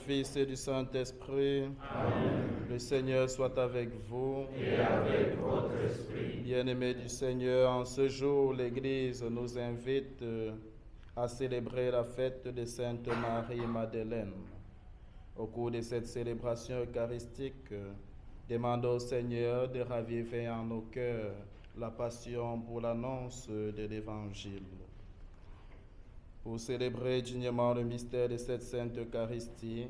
Fils et du Saint-Esprit. Amen. Le Seigneur soit avec vous. Et avec votre esprit. Bien-aimés du Seigneur, en ce jour, l'Église nous invite à célébrer la fête de Sainte Marie-Madeleine. Au cours de cette célébration eucharistique, demandons au Seigneur de raviver en nos cœurs la passion pour l'annonce de l'Évangile. Pour célébrer dignement le mystère de cette Sainte Eucharistie,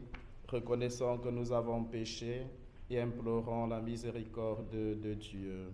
reconnaissons que nous avons péché et implorons la miséricorde de Dieu.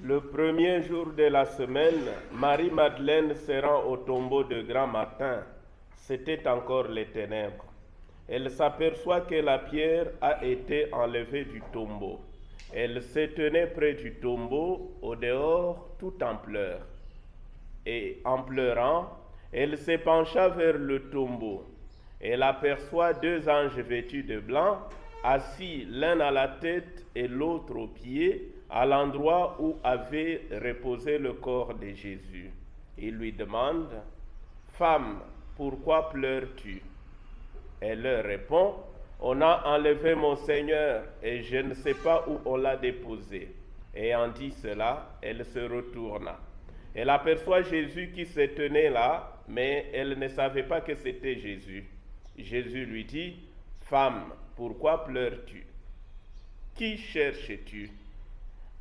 Le premier jour de la semaine, Marie-Madeleine se rend au tombeau de grand matin. C'était encore les ténèbres. Elle s'aperçoit que la pierre a été enlevée du tombeau. Elle se tenait près du tombeau, au dehors, tout en pleurs. Et en pleurant, elle se pencha vers le tombeau. Elle aperçoit deux anges vêtus de blanc, assis l'un à la tête et l'autre aux pieds, à l'endroit où avait reposé le corps de Jésus. Il lui demande, « Femme, pourquoi pleures-tu » Elle leur répond, « On a enlevé mon Seigneur et je ne sais pas où on l'a déposé. » Ayant dit cela, elle se retourna. Elle aperçoit Jésus qui se tenait là, mais elle ne savait pas que c'était Jésus. Jésus lui dit, « Femme, pourquoi pleures-tu? Qui cherches-tu »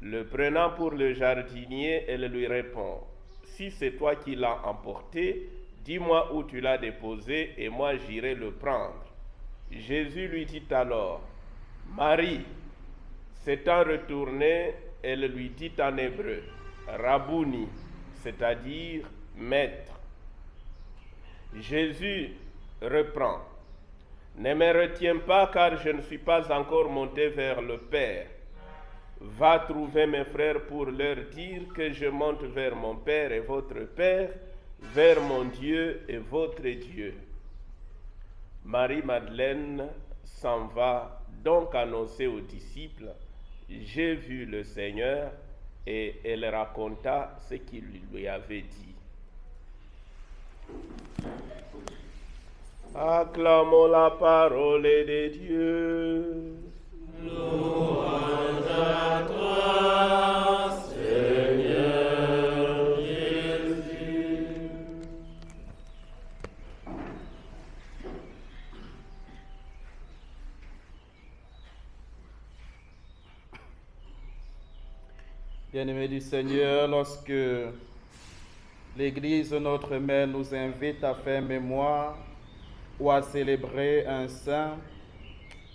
Le prenant pour le jardinier, elle lui répond, « Si c'est toi qui l'as emporté, dis-moi où tu l'as déposé et moi j'irai le prendre. » Jésus lui dit alors, « Marie !» S'étant retournée, elle lui dit en hébreu, « Rabouni !» c'est-à-dire « Maître !» Jésus reprend, « Ne me retiens pas car je ne suis pas encore monté vers le Père. Va trouver mes frères pour leur dire que je monte vers mon Père et votre Père, vers mon Dieu et votre Dieu. » Marie-Madeleine s'en va donc annoncer aux disciples, « J'ai vu le Seigneur » et elle raconta ce qu'il lui avait dit. Acclamons la parole de Dieu. Louange à toi, Seigneur Jésus. Bien-aimés du Seigneur, lorsque l'Église, notre Mère, nous invite à faire mémoire ou à célébrer un saint,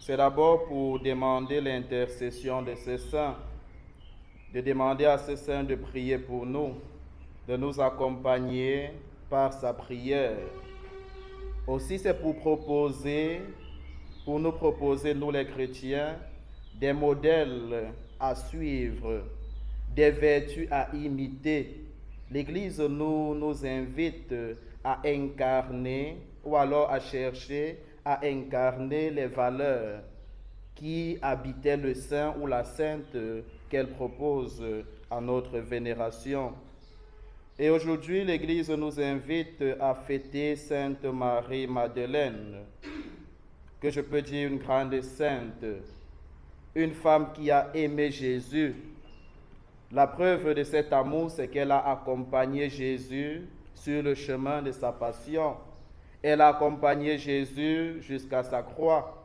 c'est d'abord pour demander l'intercession de ces saints, de demander à ces saints de prier pour nous, de nous accompagner par sa prière. Aussi, c'est pour nous proposer, nous les chrétiens, des modèles à suivre, des vertus à imiter. L'Église nous invite à incarner ou alors à chercher à incarner les valeurs qui habitaient le saint ou la sainte qu'elle propose à notre vénération. Et aujourd'hui, l'Église nous invite à fêter Sainte Marie-Madeleine, que je peux dire une grande sainte, une femme qui a aimé Jésus. La preuve de cet amour, c'est qu'elle a accompagné Jésus sur le chemin de sa passion. Elle a accompagné Jésus jusqu'à sa croix.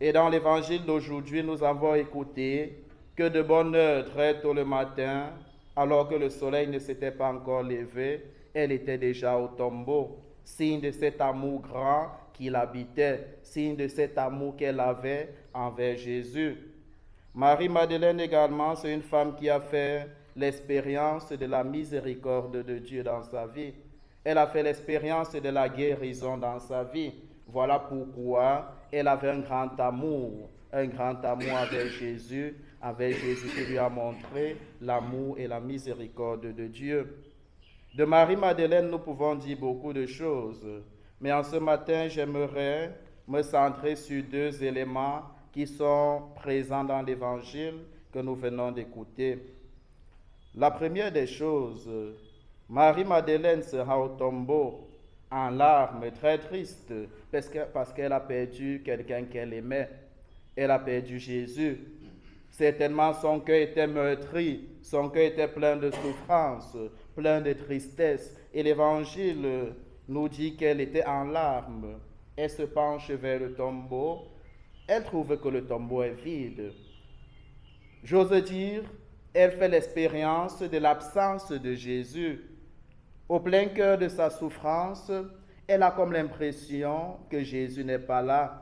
Et dans l'évangile d'aujourd'hui, nous avons écouté que de bonne heure, très tôt le matin, alors que le soleil ne s'était pas encore levé, elle était déjà au tombeau, signe de cet amour grand qui l'habitait, signe de cet amour qu'elle avait envers Jésus. Marie-Madeleine également, c'est une femme qui a fait l'expérience de la miséricorde de Dieu dans sa vie. Elle a fait l'expérience de la guérison dans sa vie. Voilà pourquoi elle avait un grand amour avec Jésus qui lui a montré l'amour et la miséricorde de Dieu. De Marie-Madeleine, nous pouvons dire beaucoup de choses, mais en ce matin, j'aimerais me centrer sur deux éléments qui sont présents dans l'évangile que nous venons d'écouter. La première des choses, Marie-Madeleine sera au tombeau en larmes, très triste, parce qu'elle a perdu quelqu'un qu'elle aimait. Elle a perdu Jésus. Certainement, son cœur était meurtri, son cœur était plein de souffrance, plein de tristesse. Et l'Évangile nous dit qu'elle était en larmes. Elle se penche vers le tombeau. Elle trouve que le tombeau est vide. J'ose dire, elle fait l'expérience de l'absence de Jésus. Au plein cœur de sa souffrance, elle a comme l'impression que Jésus n'est pas là.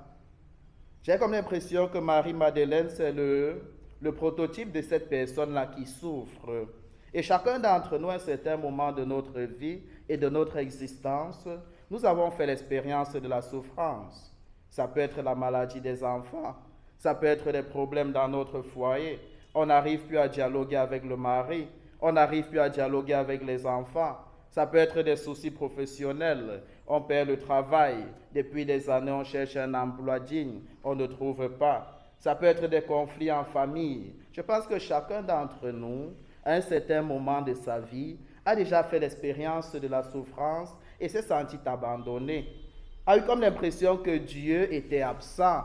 J'ai comme l'impression que Marie-Madeleine, c'est le prototype de cette personne-là qui souffre. Et chacun d'entre nous, à un certain moment de notre vie et de notre existence, nous avons fait l'expérience de la souffrance. Ça peut être la maladie des enfants, ça peut être des problèmes dans notre foyer. On n'arrive plus à dialoguer avec le mari, on n'arrive plus à dialoguer avec les enfants. Ça peut être des soucis professionnels. On perd le travail. Depuis des années, on cherche un emploi digne. On ne trouve pas. Ça peut être des conflits en famille. Je pense que chacun d'entre nous, à un certain moment de sa vie, a déjà fait l'expérience de la souffrance et s'est senti abandonné. A eu comme l'impression que Dieu était absent.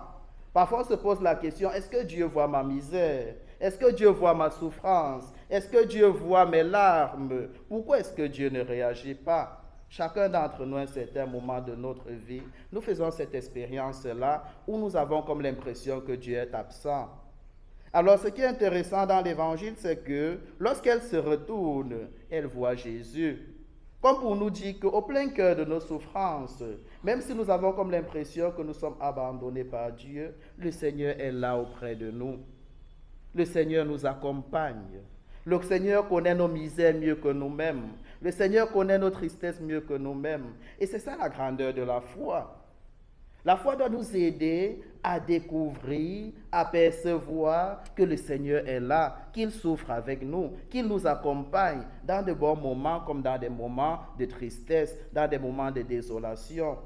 Parfois, on se pose la question, est-ce que Dieu voit ma misère? Est-ce que Dieu voit ma souffrance? Est-ce que Dieu voit mes larmes? Pourquoi est-ce que Dieu ne réagit pas? Chacun d'entre nous, à un certain moment de notre vie, nous faisons cette expérience-là où nous avons comme l'impression que Dieu est absent. Alors, ce qui est intéressant dans l'Évangile, c'est que lorsqu'elle se retourne, elle voit Jésus. Comme pour nous dire qu'au plein cœur de nos souffrances, même si nous avons comme l'impression que nous sommes abandonnés par Dieu, le Seigneur est là auprès de nous. Le Seigneur nous accompagne. Le Seigneur connaît nos misères mieux que nous-mêmes. Le Seigneur connaît nos tristesses mieux que nous-mêmes. Et c'est ça la grandeur de la foi. La foi doit nous aider à découvrir, à percevoir que le Seigneur est là, qu'il souffre avec nous, qu'il nous accompagne dans de bons moments comme dans des moments de tristesse, dans des moments de désolation.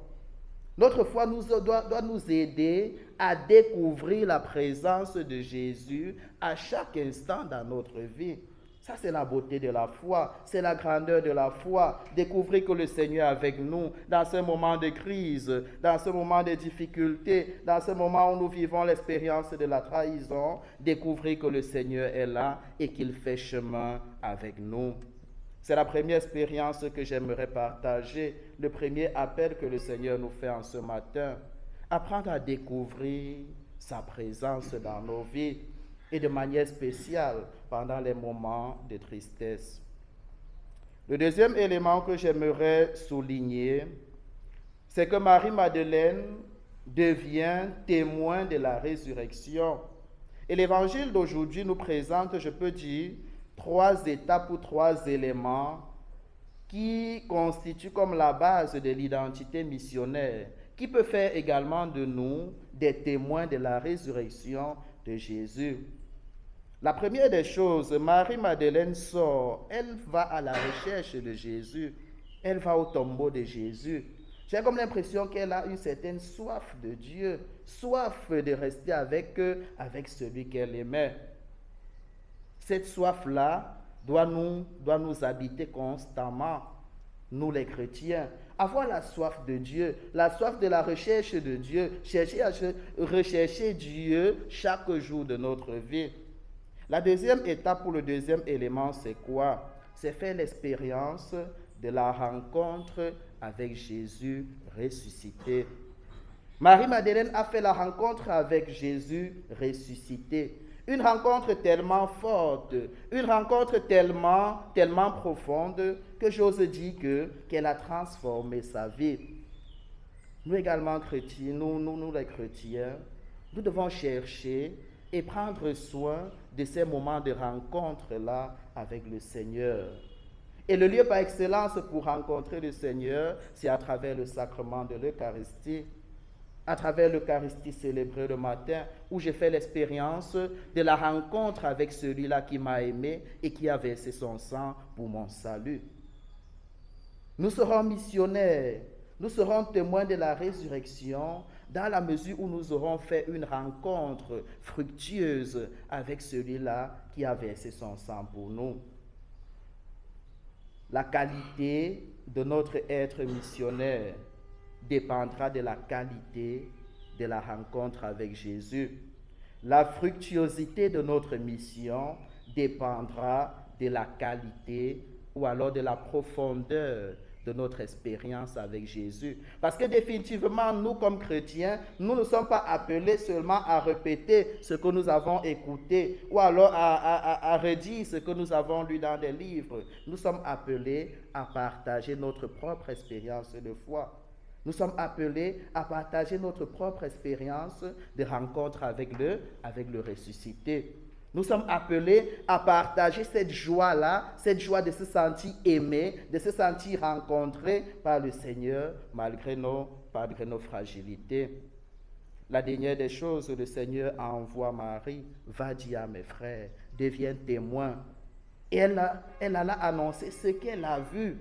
Notre foi doit nous aider à découvrir la présence de Jésus à chaque instant dans notre vie. Ça, c'est la beauté de la foi, c'est la grandeur de la foi. Découvrir que le Seigneur est avec nous dans ce moment de crise, dans ce moment de difficulté, dans ce moment où nous vivons l'expérience de la trahison. Découvrir que le Seigneur est là et qu'il fait chemin avec nous. C'est la première expérience que j'aimerais partager, le premier appel que le Seigneur nous fait en ce matin. Apprendre à découvrir sa présence dans nos vies et de manière spéciale pendant les moments de tristesse. Le deuxième élément que j'aimerais souligner, c'est que Marie-Madeleine devient témoin de la résurrection. Et l'évangile d'aujourd'hui nous présente, je peux dire, 3 étapes ou 3 éléments qui constitue comme la base de l'identité missionnaire, qui peut faire également de nous des témoins de la résurrection de Jésus. La première des choses, Marie-Madeleine sort, elle va à la recherche de Jésus, elle va au tombeau de Jésus. J'ai comme l'impression qu'elle a une certaine soif de Dieu, soif de rester avec celui qu'elle aimait. Cette soif-là doit nous habiter constamment, nous les chrétiens. Avoir la soif de Dieu, la soif de la recherche de Dieu, rechercher Dieu chaque jour de notre vie. La deuxième étape pour le deuxième élément, c'est quoi? C'est faire l'expérience de la rencontre avec Jésus ressuscité. Marie-Madeleine a fait la rencontre avec Jésus ressuscité. Une rencontre tellement forte, une rencontre tellement profonde que j'ose dire qu'elle a transformé sa vie. Nous également chrétiens, nous les chrétiens, nous devons chercher et prendre soin de ces moments de rencontre-là avec le Seigneur. Et le lieu par excellence pour rencontrer le Seigneur, c'est à travers le sacrement de l'Eucharistie. À travers l'Eucharistie célébrée le matin, où j'ai fait l'expérience de la rencontre avec celui-là qui m'a aimé et qui a versé son sang pour mon salut. Nous serons missionnaires, nous serons témoins de la résurrection dans la mesure où nous aurons fait une rencontre fructueuse avec celui-là qui a versé son sang pour nous. La qualité de notre être missionnaire dépendra de la qualité de la rencontre avec Jésus. La fructuosité de notre mission dépendra de la qualité ou alors de la profondeur de notre expérience avec Jésus. Parce que définitivement, nous comme chrétiens, nous ne sommes pas appelés seulement à répéter ce que nous avons écouté ou alors à redire ce que nous avons lu dans des livres. Nous sommes appelés à partager notre propre expérience de foi. Nous sommes appelés à partager notre propre expérience de rencontre avec le ressuscité. Nous sommes appelés à partager cette joie-là, cette joie de se sentir aimé, de se sentir rencontré par le Seigneur malgré nos fragilités. La dernière des choses, le Seigneur envoie Marie, va dire à mes frères, deviens témoin. Et elle alla annoncer ce qu'elle a vu.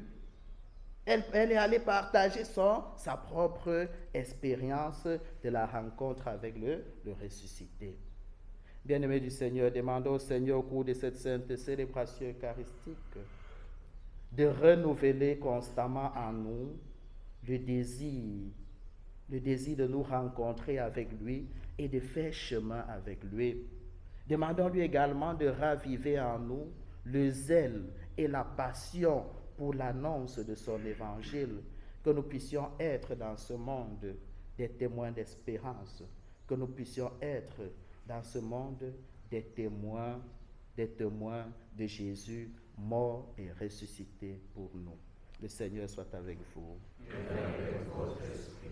Elle est allée partager sa propre expérience de la rencontre avec le ressuscité. Bien-aimés du Seigneur, demandons au Seigneur au cours de cette sainte célébration eucharistique de renouveler constamment en nous le désir de nous rencontrer avec lui et de faire chemin avec lui. Demandons-lui également de raviver en nous le zèle et la passion pour l'annonce de son évangile, que nous puissions être dans ce monde des témoins d'espérance, que nous puissions être dans ce monde des témoins de Jésus mort et ressuscité pour nous. Le Seigneur soit avec vous. Et avec votre esprit.